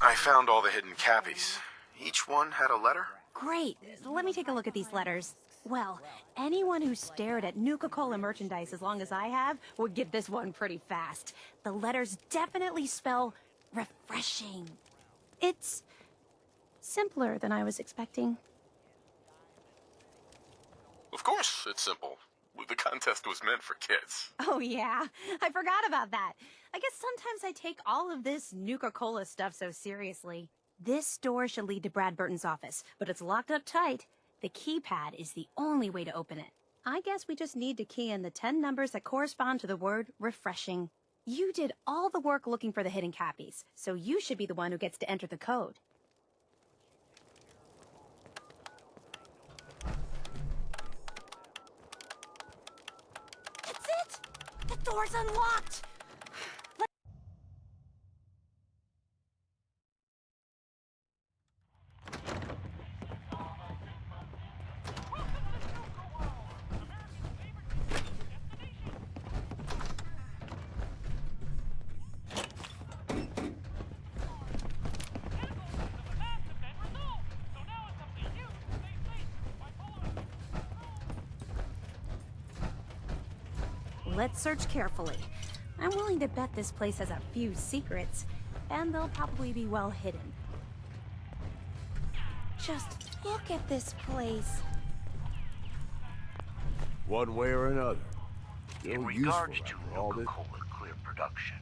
I found all the hidden cappies. Each one had a letter? Great. Let me take a look at these letters. Well, anyone who stared at Nuka-Cola merchandise as long as I have would get this one pretty fast. The letters definitely spell refreshing. It's simpler than I was expecting. Of course, it's simple. The contest was meant for kids. Oh yeah, I forgot about that. I guess sometimes I take all of this Nuka-Cola stuff so seriously. This door should lead to Brad Burton's office, but it's locked up tight. The keypad is the only way to open it. I guess we just need to key in the 10 numbers that correspond to the word refreshing. You did all the work looking for the hidden cappies, so you should be the one who gets to enter the code. That's it! The door's unlocked! Let's search carefully. I'm willing to bet this place has a few secrets, and they'll probably be well hidden. Just look at this place. One way or another. In regards to Nuka-Cola clear production,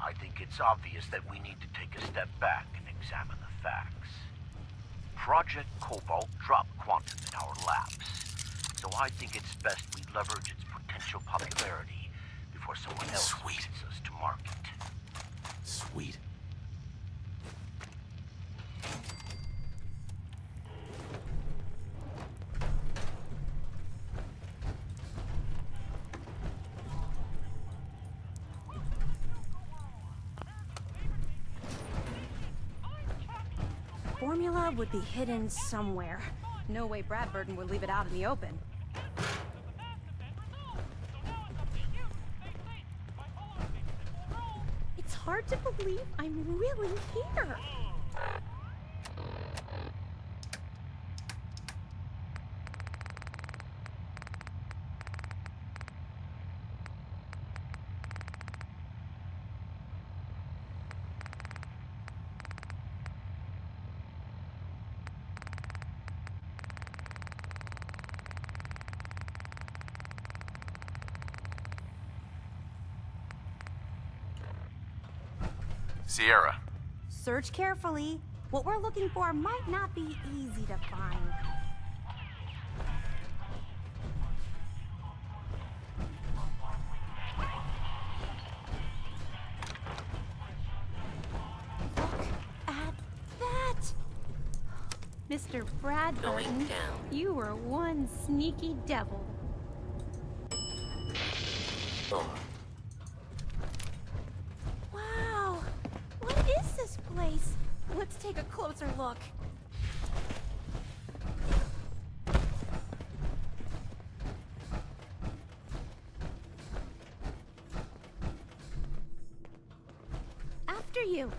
I think it's obvious that we need to take a step back and examine the facts. Project Cobalt dropped Quantum in our labs, so I think it's best we leverage its potential popularity before someone else leads us to market. Sweet. Formula would be hidden somewhere. No way Brad Burton would leave it out in the open. It's hard to believe I'm really here. Sierra. Search carefully. What we're looking for might not be easy to find. Look at that! Mr. Brad Burton, you were one sneaky devil. Wow! What is this place? Let's take a closer look. After you.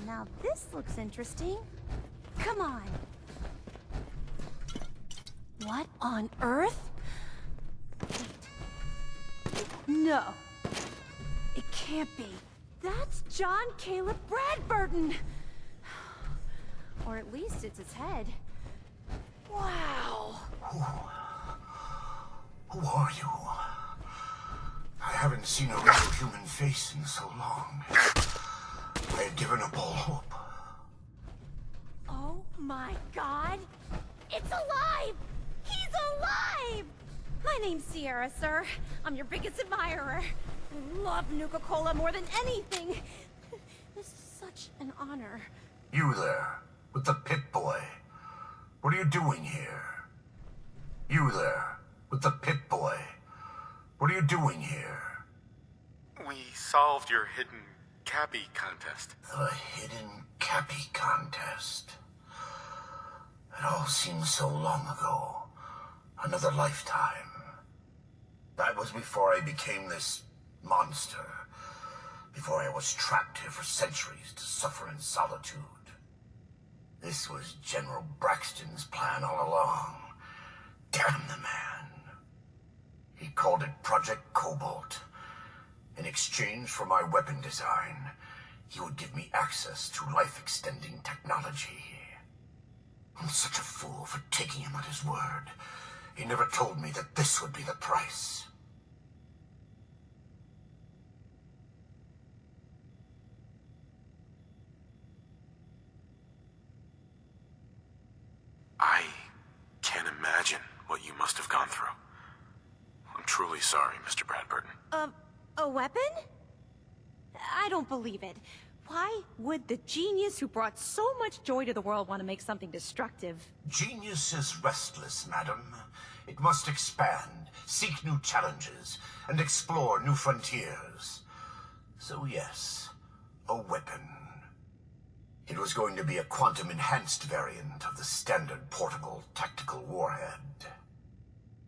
Now this looks interesting. Come on. What on earth? No. It can't be. That's John Caleb Bradburton. Or at least it's his head. Wow. Who are you? I haven't seen a real human face in so long. I had given up all hope. Oh my God! It's alive! He's alive! My name's Sierra, sir. I'm your biggest admirer. I love Nuka-Cola more than anything. This is such an honor. You there, with the pit boy. What are you doing here? You there, with the pit boy. What are you doing here? We solved your hidden Cappy contest. The hidden Cappy contest. It all seems so long ago. Another lifetime. That was before I became this monster. Before I was trapped here for centuries to suffer in solitude. This was General Braxton's plan all along. Damn the man. He called it Project Cobalt. In exchange for my weapon design, he would give me access to life-extending technology. I'm such a fool for taking him at his word. He never told me that this would be the price. I can't imagine what you must have gone through. I'm truly sorry, Mr. Bradburton. A weapon? I don't believe it. Why would the genius who brought so much joy to the world want to make something destructive? Genius is restless, madam. It must expand, seek new challenges, and explore new frontiers. So yes, a weapon. It was going to be a quantum-enhanced variant of the standard portable tactical warhead.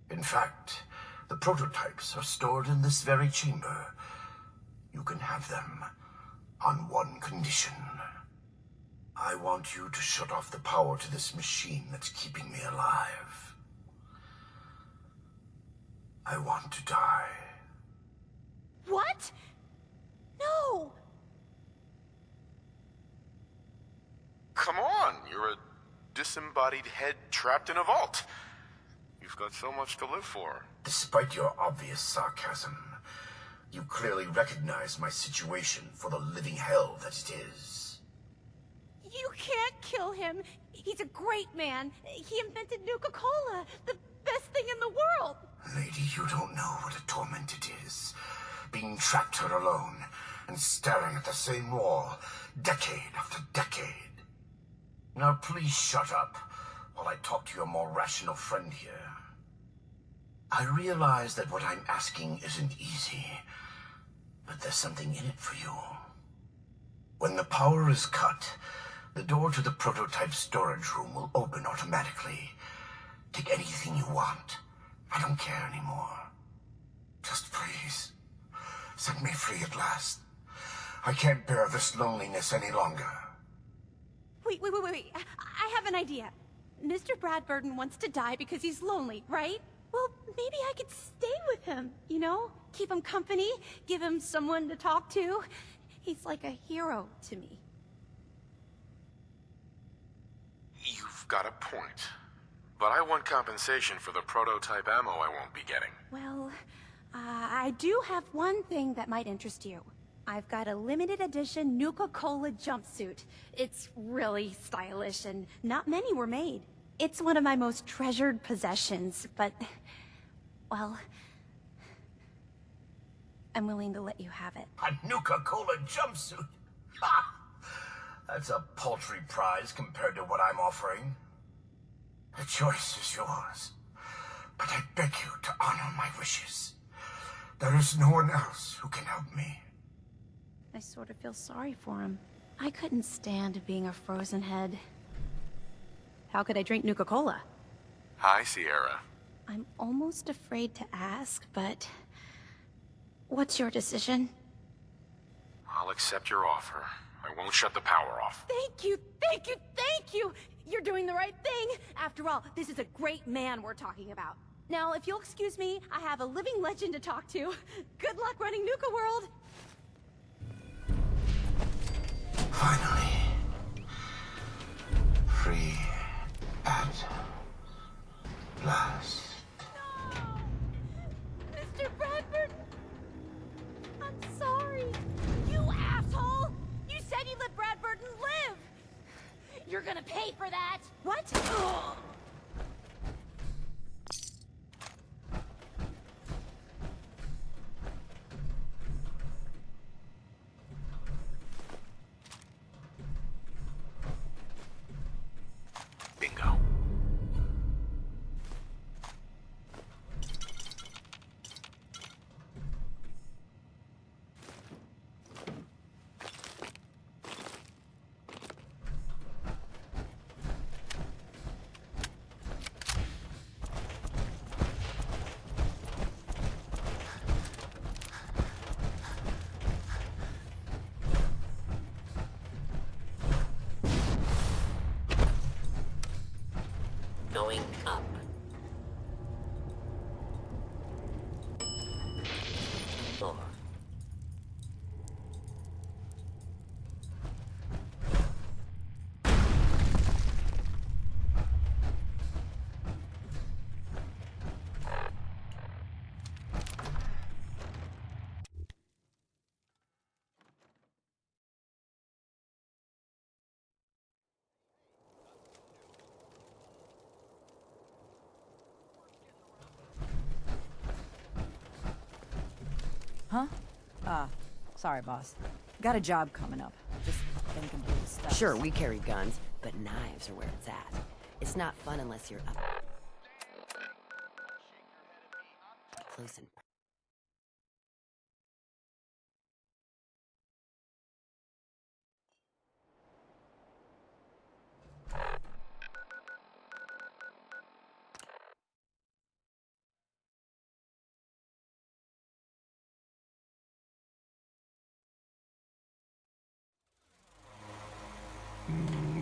In fact, the prototypes are stored in this very chamber. You can have them on one condition. I want you to shut off the power to this machine that's keeping me alive. I want to die. What? No! Come on, you're a disembodied head trapped in a vault. You've got so much to live for. Despite your obvious sarcasm, you clearly recognize my situation for the living hell that it is. You can't kill him. He's a great man. He invented Nuka-Cola, the best thing in the world. Lady, you don't know what a torment it is. Being trapped here alone and staring at the same wall, decade after decade. Now please shut up while I talk to your more rational friend here. I realize that what I'm asking isn't easy, but there's something in it for you. When the power is cut, the door to the prototype storage room will open automatically. Take anything you want. I don't care anymore. Just please, set me free at last. I can't bear this loneliness any longer. Wait. I have an idea. Mr. Bradburton wants to die because he's lonely, right? Well, maybe I could stay with him, you know? Keep him company, give him someone to talk to. He's like a hero to me. You've got a point. But I want compensation for the prototype ammo I won't be getting. Well, I do have one thing that might interest you. I've got a limited edition Nuka-Cola jumpsuit. It's really stylish and not many were made. It's one of my most treasured possessions, but, well, I'm willing to let you have it. A Nuka-Cola jumpsuit? Ha! That's a paltry prize compared to what I'm offering. The choice is yours, but I beg you to honor my wishes. There is no one else who can help me. I sort of feel sorry for him. I couldn't stand being a frozen head. How could I drink Nuka-Cola? Hi, Sierra. I'm almost afraid to ask, but... what's your decision? I'll accept your offer. I won't shut the power off. Thank you! You're doing the right thing! After all, this is a great man we're talking about. Now, if you'll excuse me, I have a living legend to talk to. Good luck running Nuka-World! Finally. Free at last. No! Mr. Bradford! I'm sorry. You asshole! You said you let Bradburton live! You're gonna pay for that! What? Bingo. Sorry, boss. Got a job coming up. Just thinking through the stuff. Sure, we carry guns, but knives are where it's at. It's not fun unless you're up close and...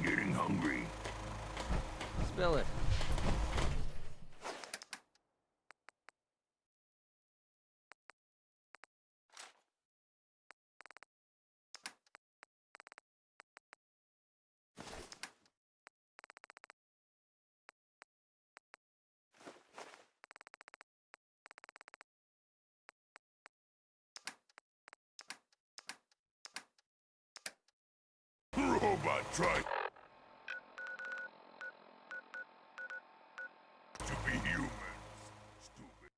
Getting hungry. Spill it. Robot try to be human. Stupid.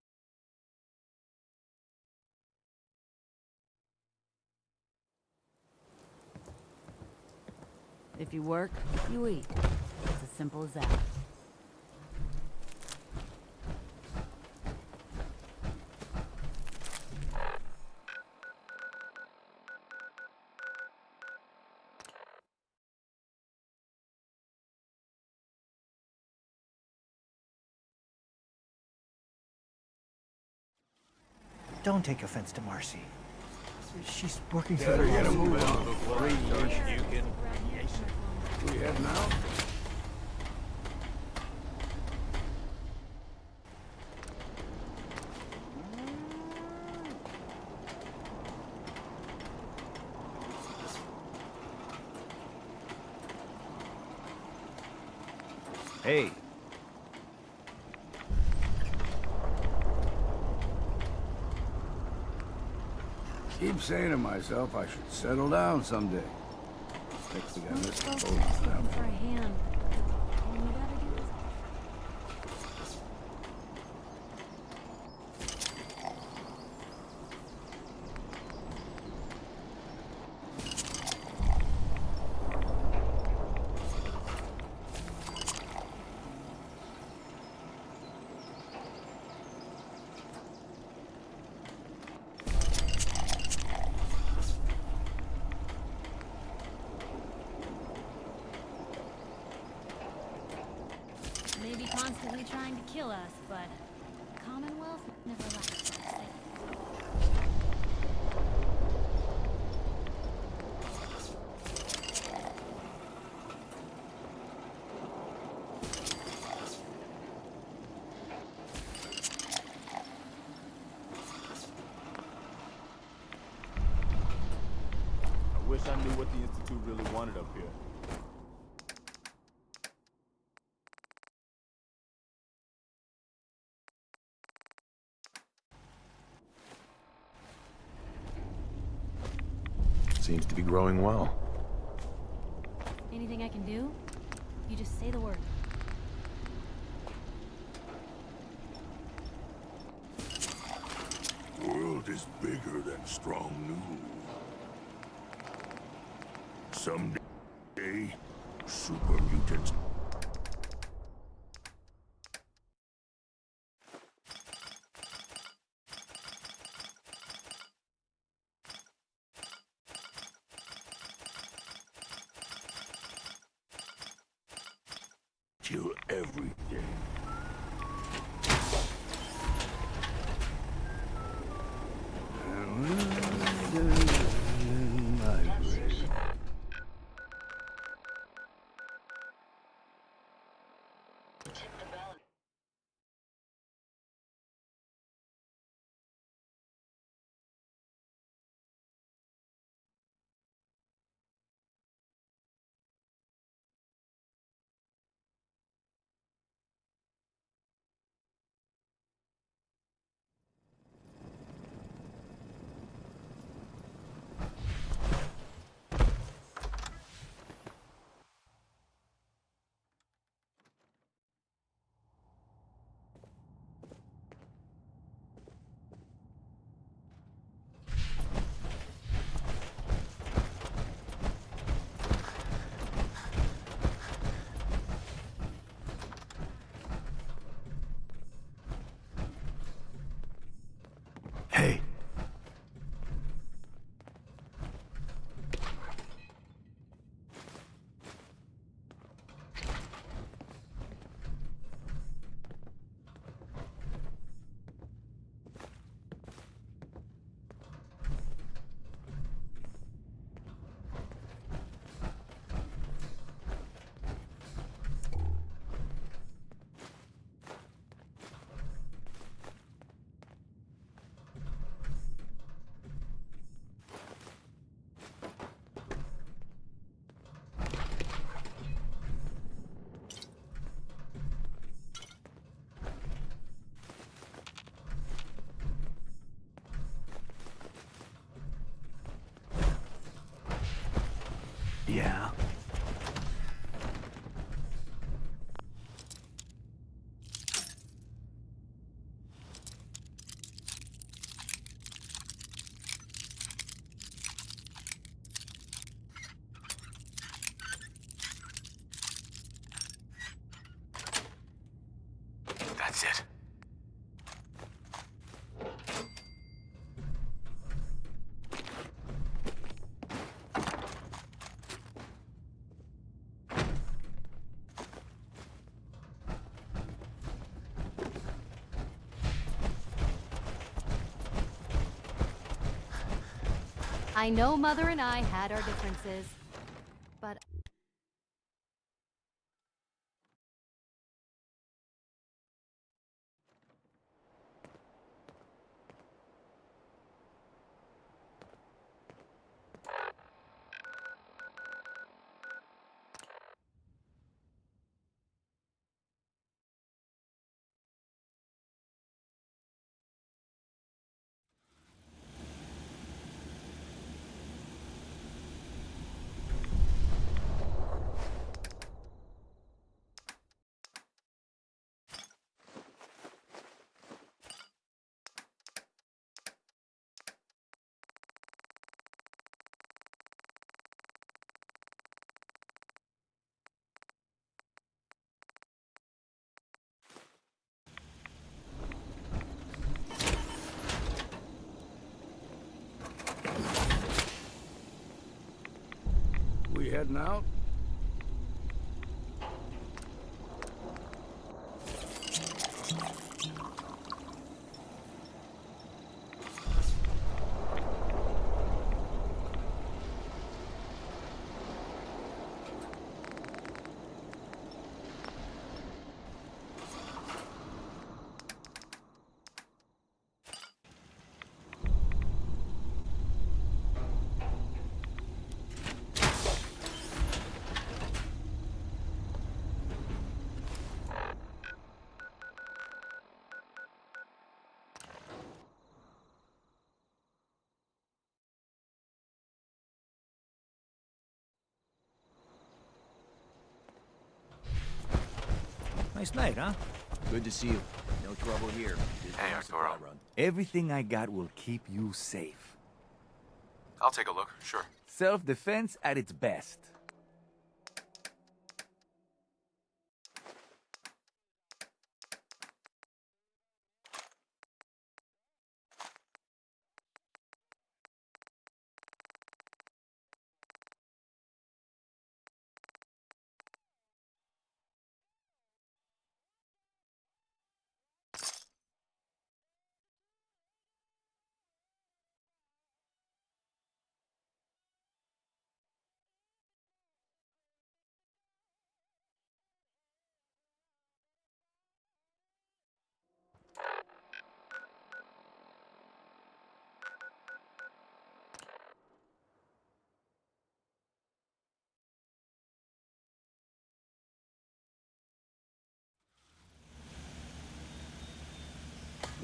If you work, you eat. It's as simple as that. Don't take offense to Marcy. She's working through Better the get a lawsuit. move on before radiation. You can... We heading out? Hey. Keep saying to myself I should settle down someday. Next thing I miss the boat down. For a hand. Can you gotta do this? Maybe constantly trying to kill us, but Commonwealth never lacks. I wish I knew what the Institute really wanted up here. Seems to be growing well. Anything I can do? You just say the word. The world is bigger than strong new. Someday, super mutants. Kill everything. Yeah. That's it. I know Mother and I had our differences, but We heading out? Nice night, huh? Good to see you. No trouble here. Just Hey, on a supply Arturo. run. Everything I got will keep you safe. I'll take a look, sure. Self-defense at its best.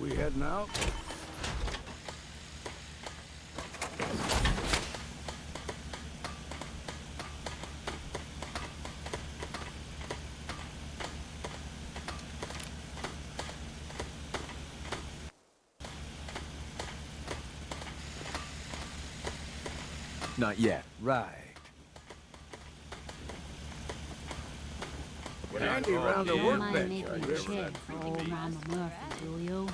We heading out? Not yet. Right. Handy around the don't mind workbench. making a shed for old Mama Murphy, will you?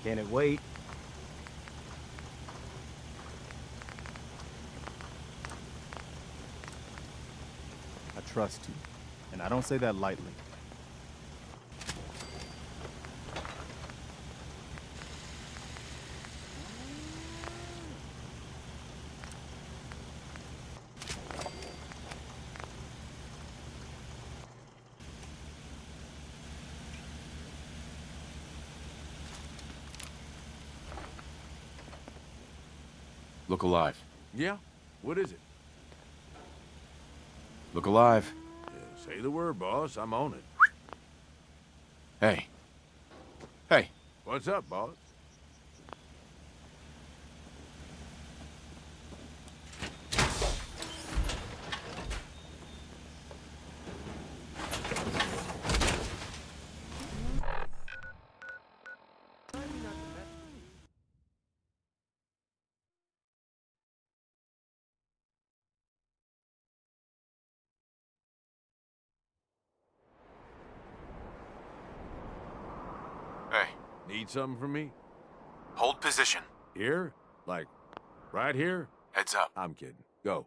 Can it wait? I trust you. And I don't say that lightly. Look alive. Yeah? What is it? Look alive. Yeah, say the word, boss. I'm on it. Hey. Hey. What's up, boss? Hey. Need something from me? Hold position. Here? Like, right here? Heads up. I'm kidding. Go.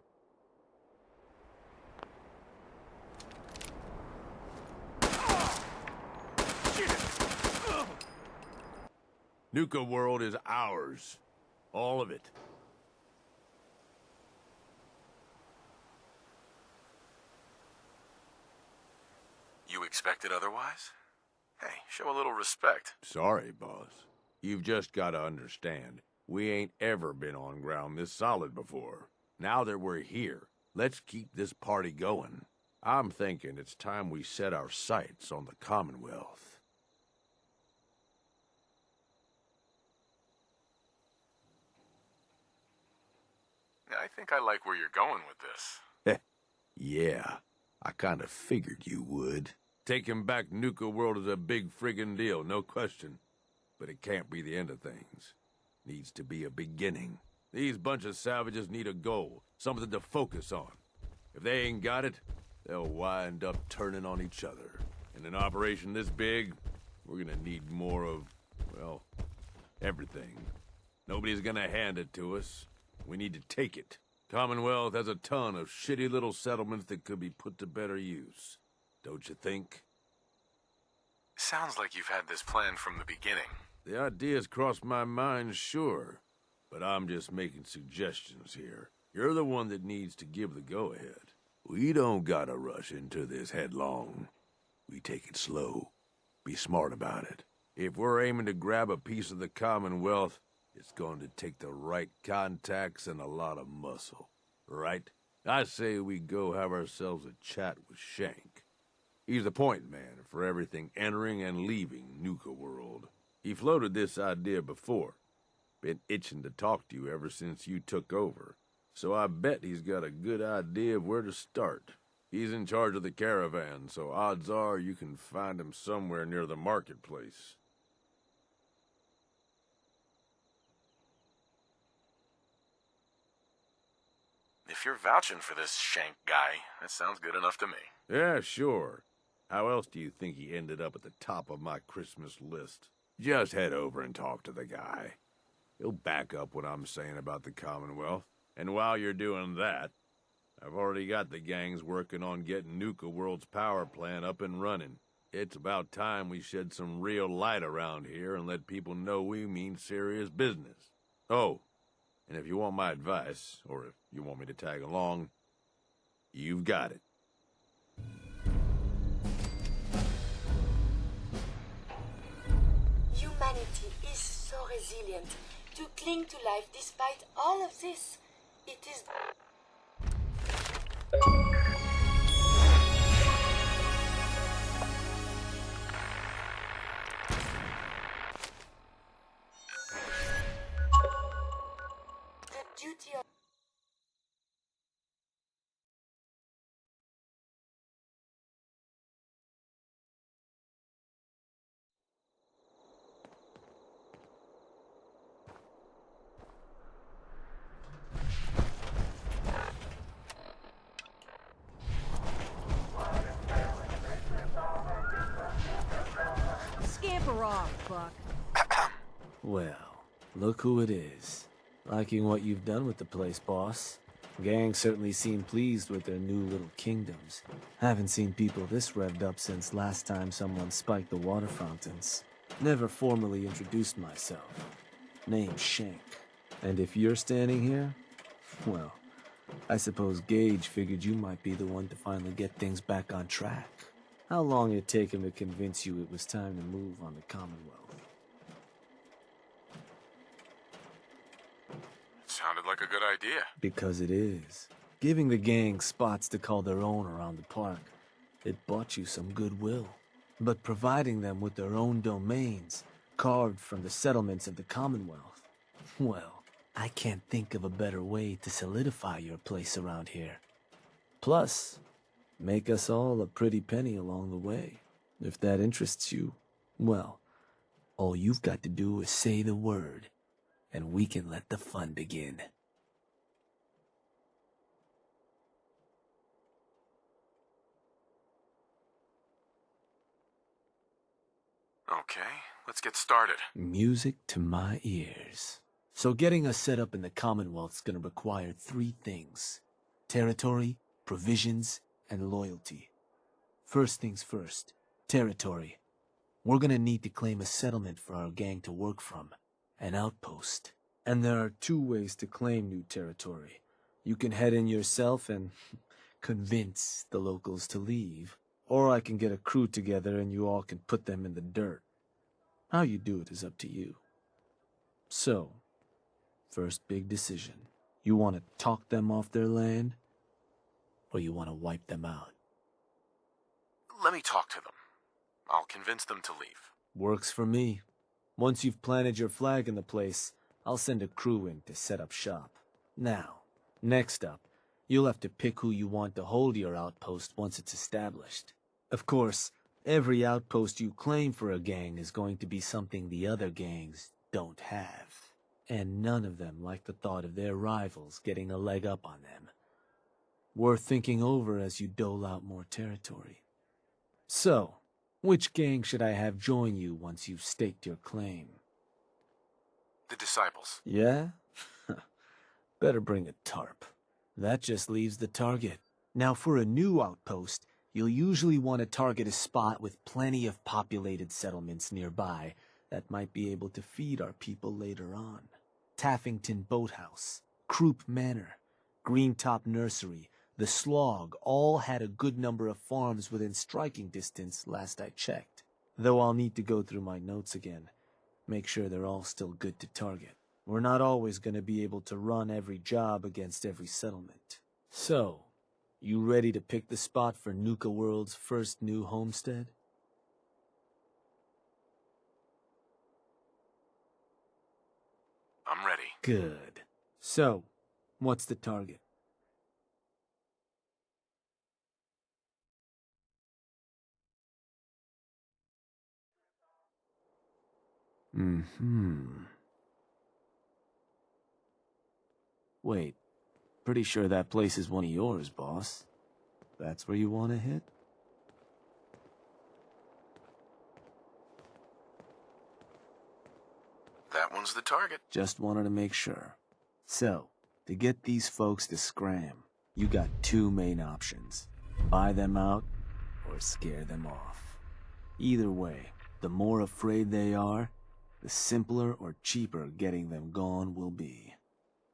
Nuka-World is ours. All of it. You expected otherwise? Hey, show a little respect. Sorry, boss. You've just got to understand, we ain't ever been on ground this solid before. Now that we're here, let's keep this party going. I'm thinking it's time we set our sights on the Commonwealth. I think I like where you're going with this. Yeah, I kind of figured you would. Taking back Nuka-World is a big friggin' deal, no question. But it can't be the end of things. Needs to be a beginning. These bunch of savages need a goal, something to focus on. If they ain't got it, they'll wind up turning on each other. In an operation this big, we're gonna need more of, well, everything. Nobody's gonna hand it to us. We need to take it. Commonwealth has a ton of shitty little settlements that could be put to better use. Don't you think? Sounds like you've had this plan from the beginning. The ideas crossed my mind, sure. But I'm just making suggestions here. You're the one that needs to give the go-ahead. We don't gotta rush into this headlong. We take it slow. Be smart about it. If we're aiming to grab a piece of the Commonwealth, it's going to take the right contacts and a lot of muscle. Right? I say we go have ourselves a chat with Shank. He's the point man for everything entering and leaving Nuka-World. He floated this idea before. Been itching to talk to you ever since you took over. So I bet he's got a good idea of where to start. He's in charge of the caravan, so odds are you can find him somewhere near the marketplace. If you're vouching for this Shank guy, that sounds good enough to me. Yeah, sure. How else do you think he ended up at the top of my Christmas list? Just head over and talk to the guy. He'll back up what I'm saying about the Commonwealth. And while you're doing that, I've already got the gangs working on getting Nuka-World's power plant up and running. It's about time we shed some real light around here and let people know we mean serious business. Oh, and if you want my advice, or if you want me to tag along, you've got it. Humanity is so resilient to cling to life despite all of this. It is... the duty of... Scamper off, Buck. Well, look who it is. Liking what you've done with the place, boss. Gang certainly seem pleased with their new little kingdoms. Haven't seen people this revved up since last time someone spiked the water fountains. Never formally introduced myself. Name's Shank. And if you're standing here, well, I suppose Gage figured you might be the one to finally get things back on track. How long it take him to convince you it was time to move on the Commonwealth? Sounded like a good idea. Because it is. Giving the gang spots to call their own around the park, it bought you some goodwill. But providing them with their own domains, carved from the settlements of the Commonwealth, well, I can't think of a better way to solidify your place around here. Plus, make us all a pretty penny along the way. If that interests you, well, all you've got to do is say the word, and we can let the fun begin. Okay, let's get started. Music to my ears. So getting us set up in the Commonwealth's gonna require 3 things: territory, provisions, and loyalty. First things first, territory. We're gonna need to claim a settlement for our gang to work from, an outpost. And there are 2 ways to claim new territory. You can head in yourself and convince the locals to leave, or I can get a crew together and you all can put them in the dirt. How you do it is up to you. So, first big decision. You want to talk them off their land, or you want to wipe them out? Let me talk to them. I'll convince them to leave. Works for me. Once you've planted your flag in the place, I'll send a crew in to set up shop. Now, next up, you'll have to pick who you want to hold your outpost once it's established. Of course, every outpost you claim for a gang is going to be something the other gangs don't have. And none of them like the thought of their rivals getting a leg up on them. Worth thinking over as you dole out more territory. So, which gang should I have join you once you've staked your claim? The Disciples. Yeah? Better bring a tarp. That just leaves the target. Now for a new outpost, you'll usually want to target a spot with plenty of populated settlements nearby that might be able to feed our people later on. Taffington Boathouse, Croup Manor, Greentop Nursery, the Slog all had a good number of farms within striking distance last I checked. Though I'll need to go through my notes again. Make sure they're all still good to target. We're not always going to be able to run every job against every settlement. So, you ready to pick the spot for Nuka-World's first new homestead? I'm ready. Good. So, what's the target? Wait, pretty sure that place is one of yours, boss. That's where you want to hit? That one's the target. Just wanted to make sure. So, to get these folks to scram, you got 2 main options. Buy them out, or scare them off. Either way, the more afraid they are, the simpler or cheaper getting them gone will be.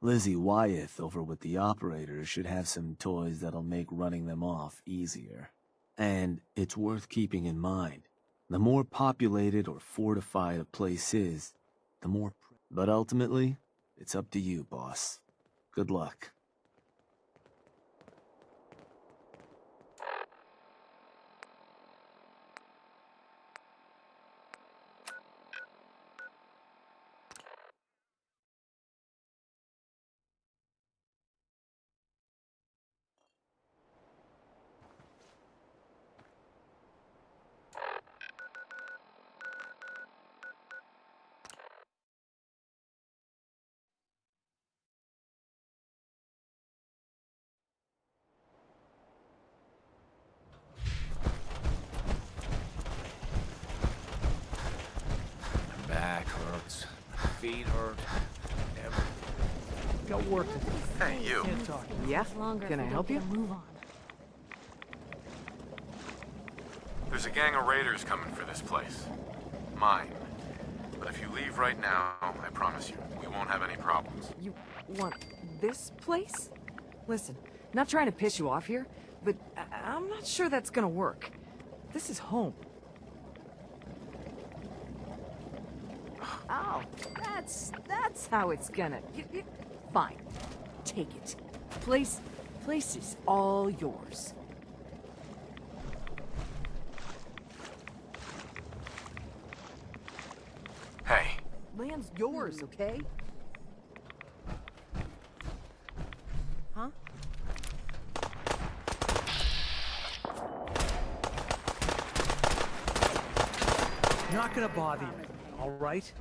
Lizzie Wyeth over with the operators should have some toys that'll make running them off easier. And it's worth keeping in mind, the more populated or fortified a place is, the more... But ultimately, it's up to you, boss. Good luck. Back hurts. Feet hurt. Everything. got work to do. Hey, you. Can't talk. Yeah? Can I help you? Move on. There's a gang of raiders coming for this place. Mine. But if you leave right now, I promise you, we won't have any problems. You want this place? Listen, not trying to piss you off here, but I'm not sure that's gonna work. This is home. Oh, that's how it's gonna... Fine. Take it. Place is all yours. Hey. Land's yours, okay? Huh? Not gonna bother you, all right?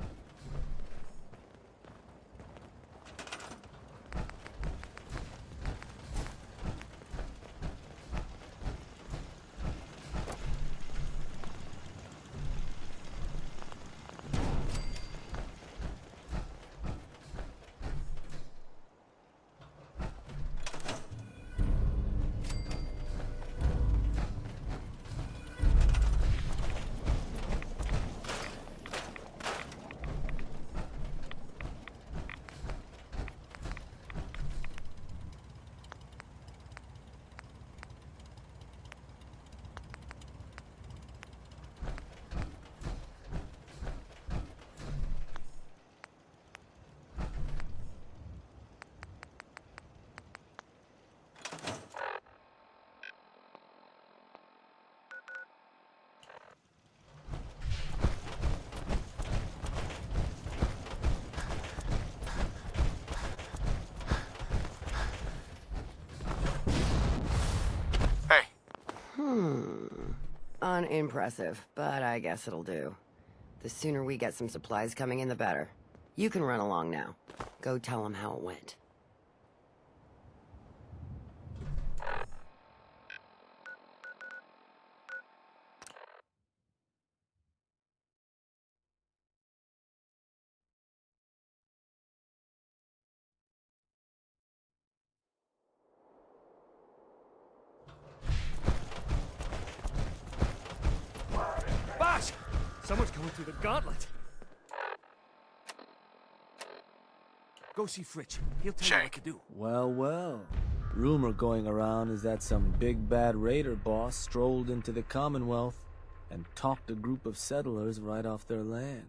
Unimpressive, but I guess it'll do. The sooner we get some supplies coming in, the better. You can run along now. Go tell them how it went. Boss! Someone's coming through the gauntlet. Go see Fritz. He'll tell you what to do. Well, well. Rumor going around is that some big bad raider boss strolled into the Commonwealth and talked a group of settlers right off their land.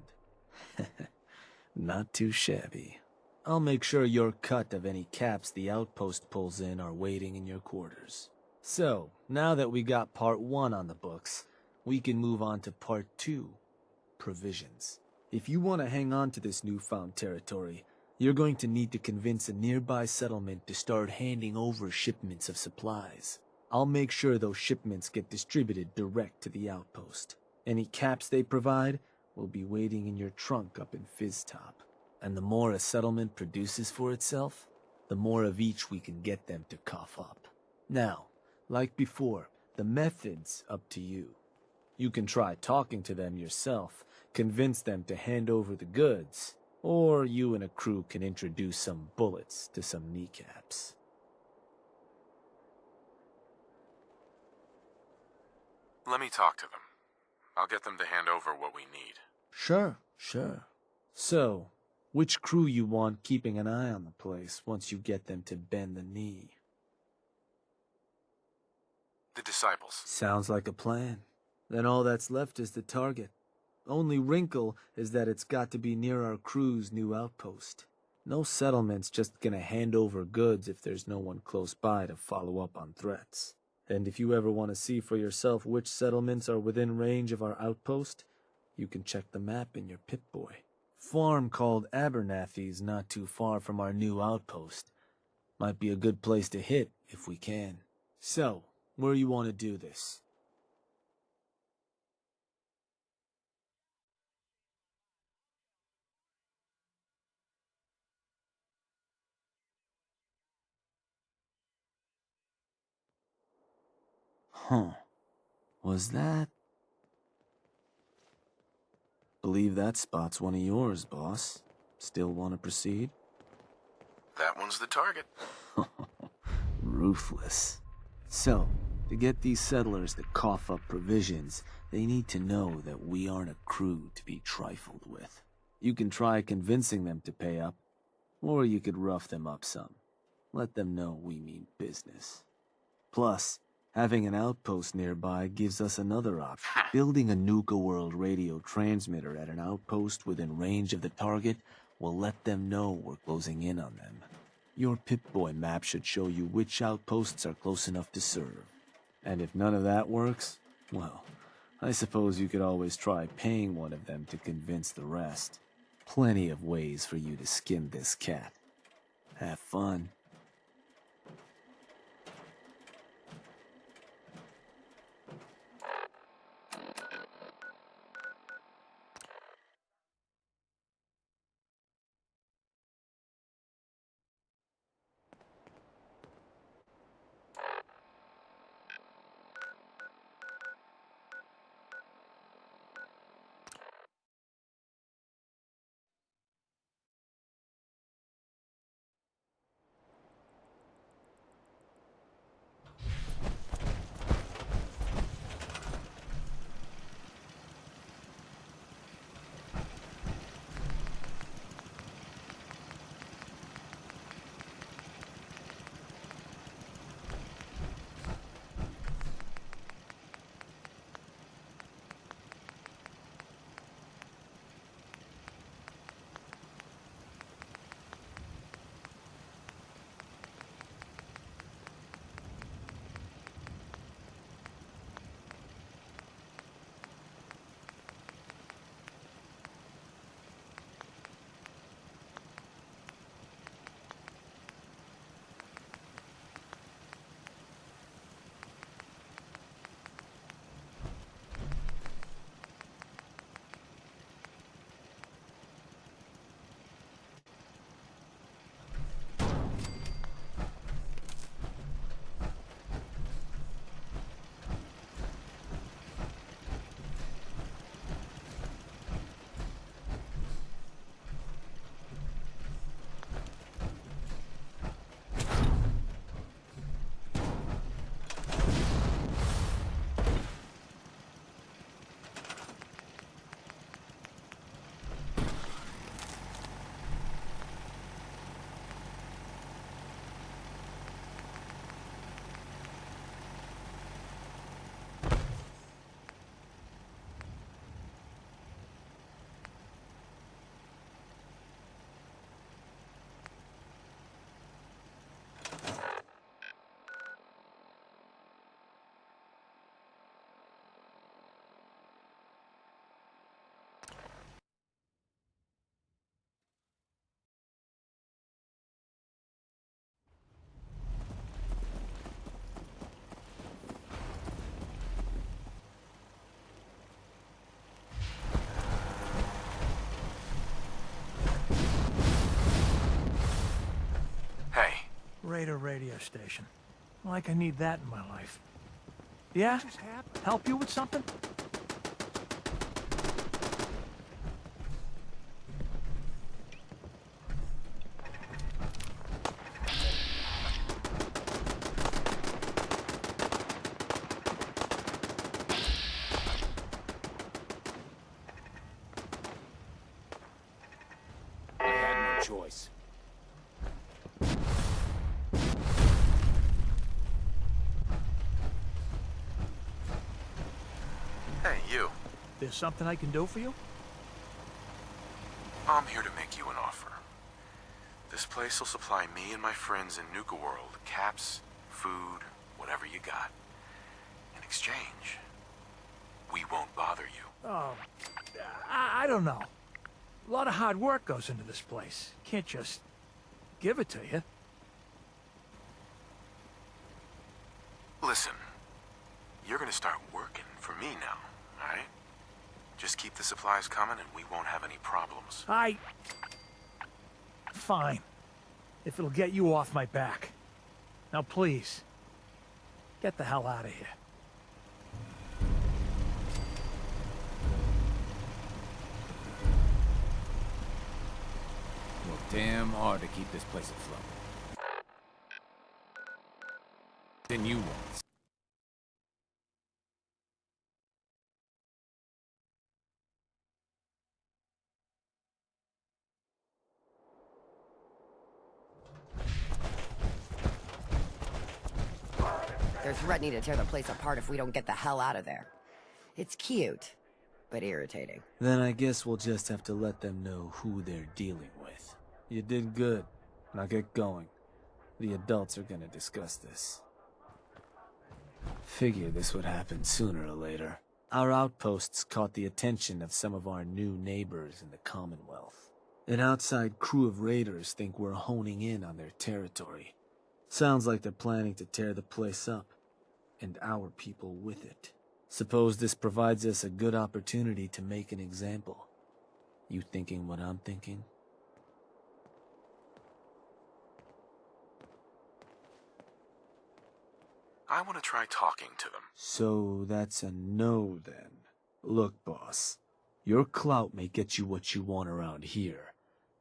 Not too shabby. I'll make sure your cut of any caps the outpost pulls in are waiting in your quarters. So, now that we got part 1 on the books, we can move on to part 2, provisions. If you want to hang on to this newfound territory, you're going to need to convince a nearby settlement to start handing over shipments of supplies. I'll make sure those shipments get distributed direct to the outpost. Any caps they provide will be waiting in your trunk up in Fizztop. And the more a settlement produces for itself, the more of each we can get them to cough up. Now, like before, the method's up to you. You can try talking to them yourself, convince them to hand over the goods, or you and a crew can introduce some bullets to some kneecaps. Let me talk to them. I'll get them to hand over what we need. Sure. So, which crew you want keeping an eye on the place once you get them to bend the knee? The Disciples. Sounds like a plan. Then all that's left is the target. Only wrinkle is that it's got to be near our crew's new outpost. No settlement's just gonna hand over goods if there's no one close by to follow up on threats. And if you ever want to see for yourself which settlements are within range of our outpost, you can check the map in your Pip-Boy. Farm called Abernathy's not too far from our new outpost. Might be a good place to hit if we can. So, where you want to do this? Huh. Was that... Believe that spot's one of yours, boss. Still want to proceed? that one's the target. Ruthless. So, to get these settlers to cough up provisions, they need to know that we aren't a crew to be trifled with. You can try convincing them to pay up, or you could rough them up some. Let them know we mean business. Plus, having an outpost nearby gives us another option. Building a Nuka-World radio transmitter at an outpost within range of the target will let them know we're closing in on them. Your Pip-Boy map should show you which outposts are close enough to serve. And if none of that works, well, I suppose you could always try paying one of them to convince the rest. Plenty of ways for you to skin this cat. Have fun. Raider radio station. Like I need that in my life. Yeah? Help you with something? I had no choice. Hey, you. There's something I can do for you? I'm here to make you an offer. This place will supply me and my friends in Nuka-World caps, food, whatever you got. In exchange, we won't bother you. Oh, I don't know. A lot of hard work goes into this place. Can't just give it to you. Listen, you're gonna start working for me now, alright? Just keep the supplies coming and we won't have any problems. Fine. If it'll get you off my back. Now please, get the hell out of here. Well, damn hard to keep this place afloat. Then you won't. They're threatening to tear the place apart if we don't get the hell out of there. It's cute, but irritating. Then I guess we'll just have to let them know who they're dealing with. You did good. Now get going. The adults are gonna discuss this. Figure this would happen sooner or later. Our outposts caught the attention of some of our new neighbors in the Commonwealth. An outside crew of raiders think we're honing in on their territory. Sounds like they're planning to tear the place up, and our people with it. Suppose this provides us a good opportunity to make an example. You thinking what I'm thinking? I want to try talking to them. So that's a no then. Look, boss, your clout may get you what you want around here,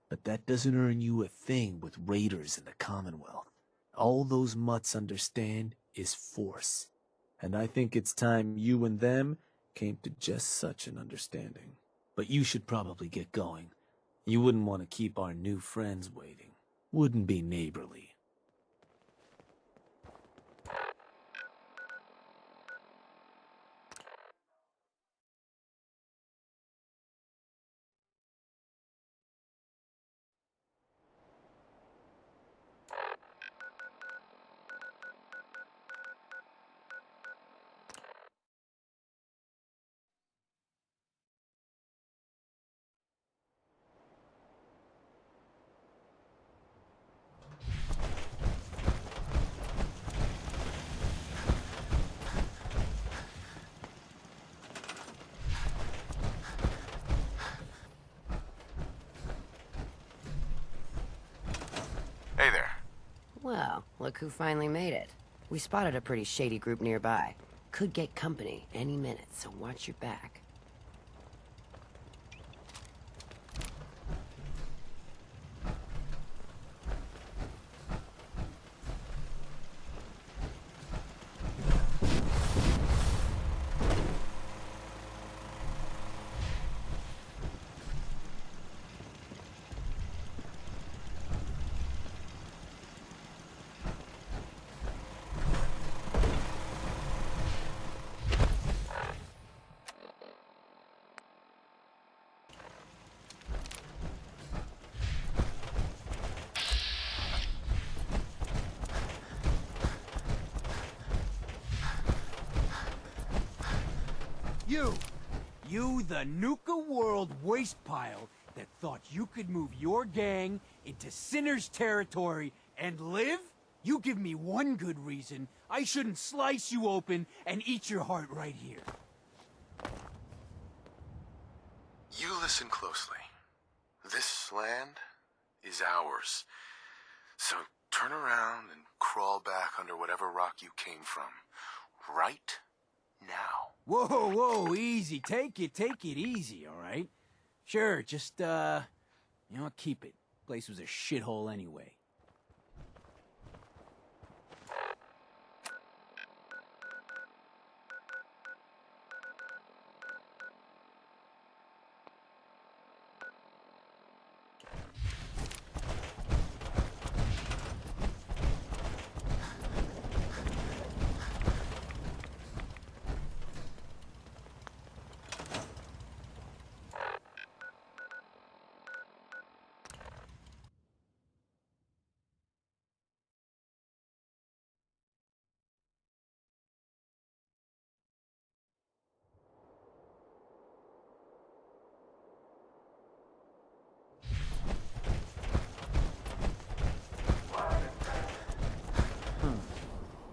but that doesn't earn you a thing with raiders in the Commonwealth. All those mutts understand is force, and I think it's time you and them came to just such an understanding. But you should probably get going. You wouldn't want to keep our new friends waiting. Wouldn't be neighborly. Hey there. Well, look who finally made it. We spotted a pretty shady group nearby. Could get company any minute, so watch your back. You, the Nuka-World waste pile that thought you could move your gang into Sinner's territory and live? You give me one good reason I shouldn't slice you open and eat your heart right here. You listen closely. This land is ours. So turn around and crawl back under whatever rock you came from. Right now. Whoa, easy. Take it easy, all right? Sure, just, keep it. Place was a shithole anyway.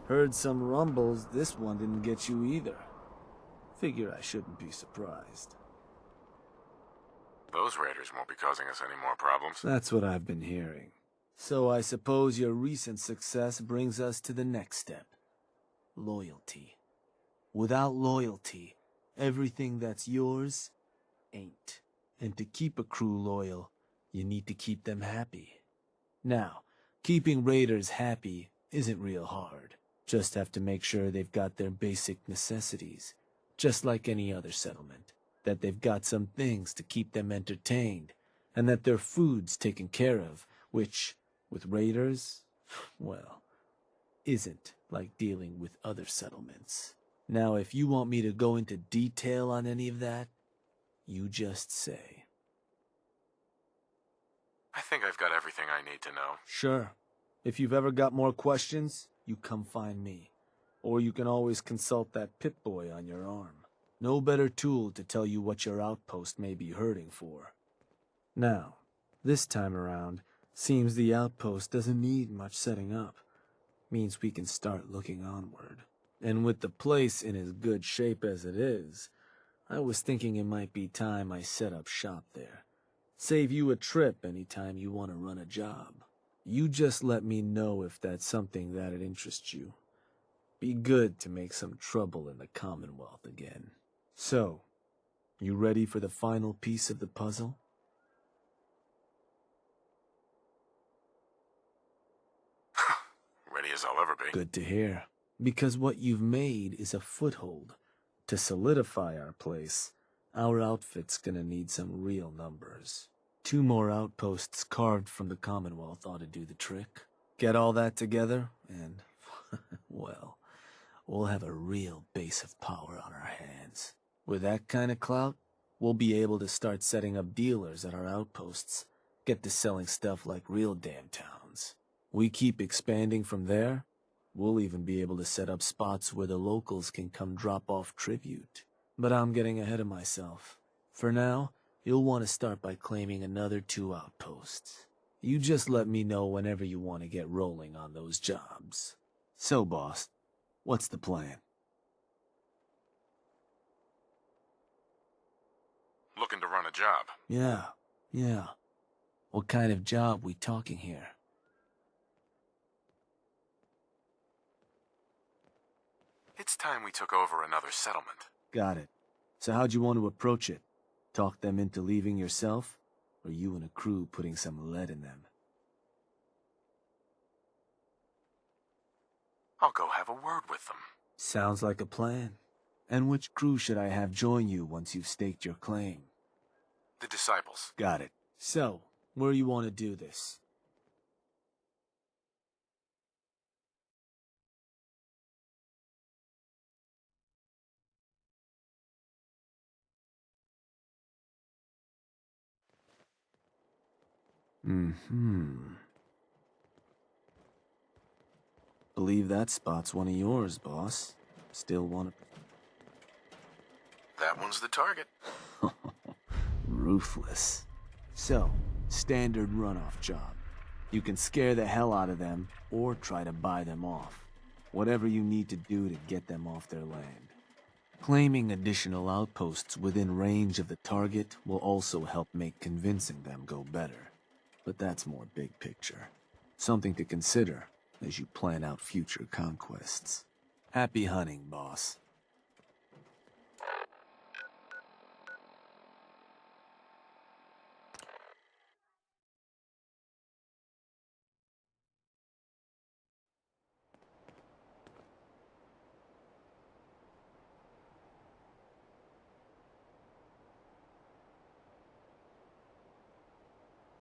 Heard some rumbles, this one didn't get you either. Figure I shouldn't be surprised. Those raiders won't be causing us any more problems. That's what I've been hearing. So I suppose your recent success brings us to the next step. Loyalty. Without loyalty, everything that's yours ain't. And to keep a crew loyal, You need to keep them happy. Now, keeping raiders happy isn't real hard. Just have to make sure they've got their basic necessities, just like any other settlement. That they've got some things to keep them entertained, and that their food's taken care of, which, with raiders, well, isn't like dealing with other settlements. Now, if you want me to go into detail on any of that, you just say. I think I've got everything I need to know. Sure. If you've ever got more questions, you come find me. Or you can always consult that Pip-Boy on your arm. No better tool to tell you what your outpost may be hurting for. Now, this time around, seems the outpost doesn't need much setting up. Means we can start looking onward. And with the place in as good shape as it is, I was thinking it might be time I set up shop there. Save you a trip anytime you want to run a job. You just let me know if that's something that'd interest you. Be good to make some trouble in the Commonwealth again. So, you ready for the final piece of the puzzle? Ready as I'll ever be. Good to hear. Because what you've made is a foothold. To solidify our place, our outfit's gonna need some real numbers. 2 more outposts carved from the Commonwealth ought to do the trick. Get all that together, and, well, we'll have a real base of power on our hands. With that kind of clout, we'll be able to start setting up dealers at our outposts, get to selling stuff like real damn towns. We keep expanding from there, we'll even be able to set up spots where the locals can come drop off tribute. But I'm getting ahead of myself. For now, you'll want to start by claiming another 2 outposts. You just let me know whenever you want to get rolling on those jobs. So, boss, what's the plan? Looking to run a job. Yeah. What kind of job we talking here? It's time we took over another settlement. Got it. So how'd you want to approach it? Talk them into leaving yourself? Or you and a crew putting some lead in them? I'll go have a word with them. Sounds like a plan. And which crew should I have join you once you've staked your claim? The Disciples. Got it. So, where you want to do this? Believe that spot's one of yours, boss. Still want to... That one's the target. Ruthless. So, standard runoff job. You can scare the hell out of them, or try to buy them off. Whatever you need to do to get them off their land. Claiming additional outposts within range of the target will also help make convincing them go better. But that's more big picture. Something to consider as you plan out future conquests. Happy hunting, boss.